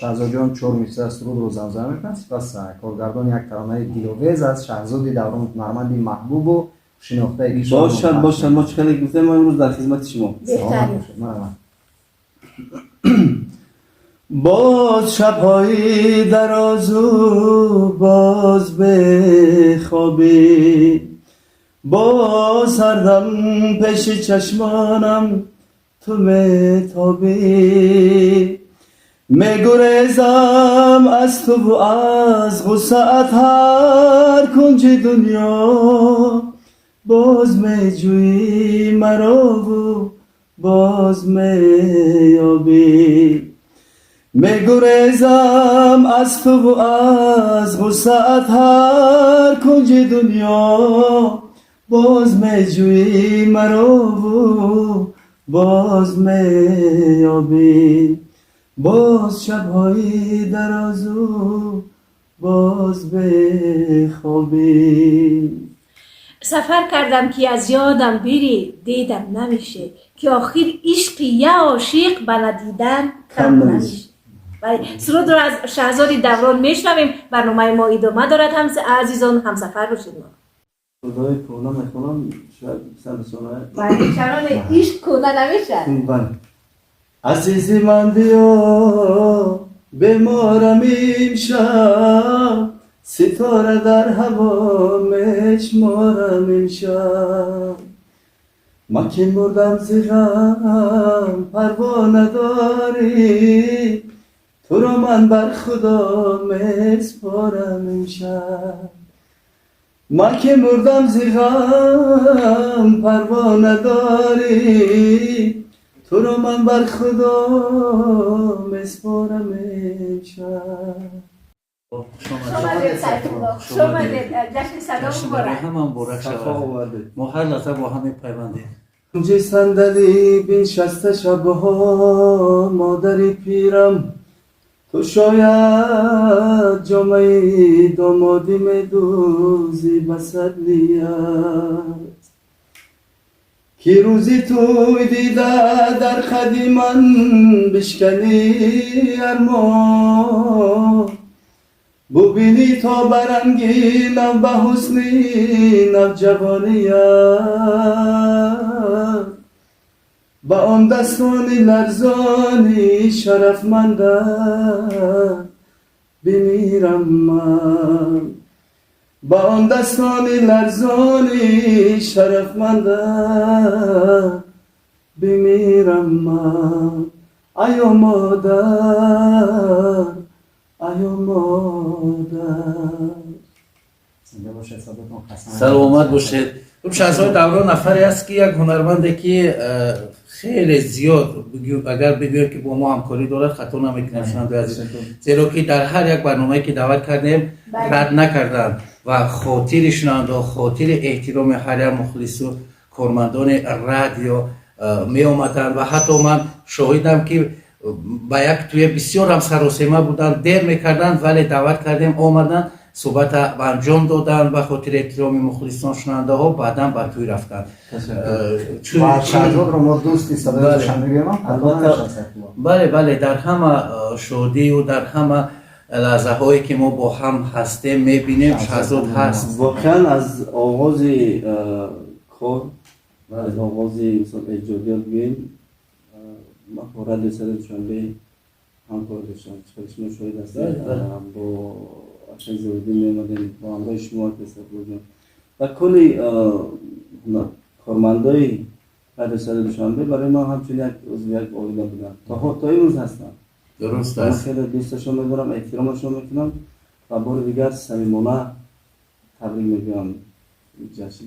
شهزاد جان 4 میسر سرود رو زمزمه میکنن. سپس کارگردان یک ترانه دلویز از شهزاد دوران هنرمند محبوب و شناخته ایشان باشد ما چقدر گفتیم ما امروز در خدمت شما. بهترین. باز شب‌های دراز و باز به خوابی، باز هر دم پیش چشمانم تو میتابی، میگریزم از تو و از غصه‌ات هر کنج دنیا، باز میجویی مرا و باز میابی، میگریزم از تو و از غصه‌ات هر کنج دنیا، باز میجویی مرا و باز میابی، باز شب‌های دراز و باز بخوابی. سفر کردم که از یادم بری دیدم نمیشه، که آخر عشق یا عاشق به ندیدن کم نمیشه. سرود رو از شهزاد دوران میشنویم. برنامه ما ادامه دارد. عزیزان همسفر باشید. خدای کونا میخونم شاید سند سونه چنان عشق کنه نمیشه. عزیزی من بیا بمارم این شب، ستاره در هوا میشمارم این شب، من که مردم زیرم پروا نداری، تو رو من بر خدا میسپارم این شب، من که مردم زیرم پروا نداری، تو رو من بر خدا میسپارم این شب. شما جشن سلام مبارک. همه مبارک شود. ما هر لحظه با هم پیوندیم. کنج صندلی بنشسته شبها مادری پیرم، تو شاید جامعه دامادی میدوزی بسدلیت، کی روزی توی دیده در خدی من بشکنی ارمان، ببینی تا برنگینم به حسنی نو جوانیت، با آن دستانی لرزانی شرفمنده بمیرم من، با آن دستانی لرزانی شرفمنده بمیرم من، ایو مادر ایو مادر. سلامت باشید. شهزاد دوران نفری است که یک هنرمنده که خیلی زیاد اگر بگویم که با ما همکاری دارد خطا نمیکنیم شنونده عزیز، زیرا که در هر یک برنامه‌ای که دعوت کردیم رد نکردن و خاطر شنونده و خاطر احترام هر یک مخلص و کارمندان رادیو می آمدن و حتی من شاهدم که با یک توی بسیار هم سراسیمه بودن، دیر میکردن ولی دعوت کردیم آمدن، صحبت انجام دادن و خاطر احترام مخلصان شنونده ها بعدا به توی رفتن. شهزاد رو ما دوستی صدایشان میگیرم. بله در همه شادی و در همه لحظه هایی که ما با هم هستیم میبینیم شهزاد هست. واقعا از آغاز کار از آغاز مثلا ایجادیات بگیم ما خورد سر دوشنبه همکار داشتم، شما شاهد هستید. با اشای زودی میامدیم با همراه شما کسب بودیم و کلی کارمندای رادیو سر دوشنبه برای ما همچنین یک عضو یک عائله بودن تا امروز هستن. درست من است. خیلی دوستشون میدارم، احترامشون میکنم و بار دیگر صمیمانه تبریک میگم جشن